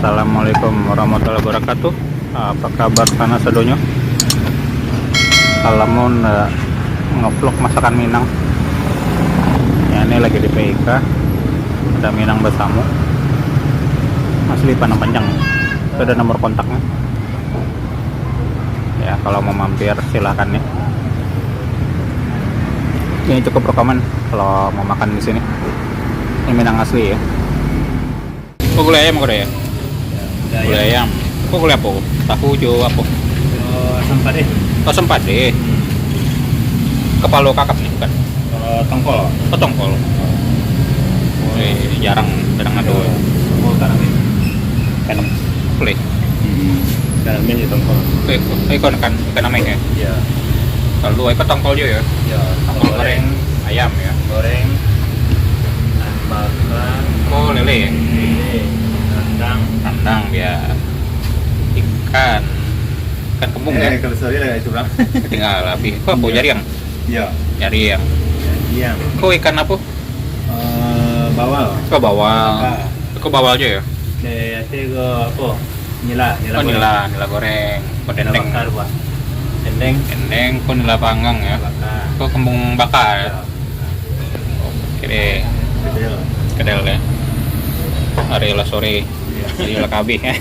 Assalamualaikum warahmatullahi wabarakatuh. Apa kabar sana sedonyo? Alamun ngevlog masakan Minang. Ya, ini lagi di PIK. Ada Minang Besamu. Asli Panang Panjang. Itu ada nomor kontaknya. Ya, kalau mau mampir silahkan ya. Ini cukup rekaman kalau mau makan di sini. Ini Minang asli ya. Kok gulai ayam ya? Gulai ayam. Kok gulai apa? Tahu jo apa? Sempat deh. Oh, sempat deh. Kepala kakap nih bukan? Tongkol. Oh, tongkol. Jarang ada. Oh, karami. Kan. Boleh. Karami di tongkol. Ikan ikan ameng ya. Iya. Kalau ikan tongkol juga ya. Iya. Tongkol goreng ayam ya. Goreng. Makan. Oh, lele ya. Rendang. Ya. Ikan kembung ya. Kalau sore lah itu bang. Tinggal lebih. Kok apa jariang? Iya. Jariang. Iya. Kok ikan apa? Bawal. Kok bawal. Kok bawal aja ya? Ke apa? Nila. Oh, nila goreng. Kok dendeng. Bakar buat. Dendeng. Dendeng, kok nila panggang ya. Bakar. Kok kembung bakar. Iya. Oke deh. Bedel. Kedel ya. Hari lah sore. Jadi lah kabeh ya.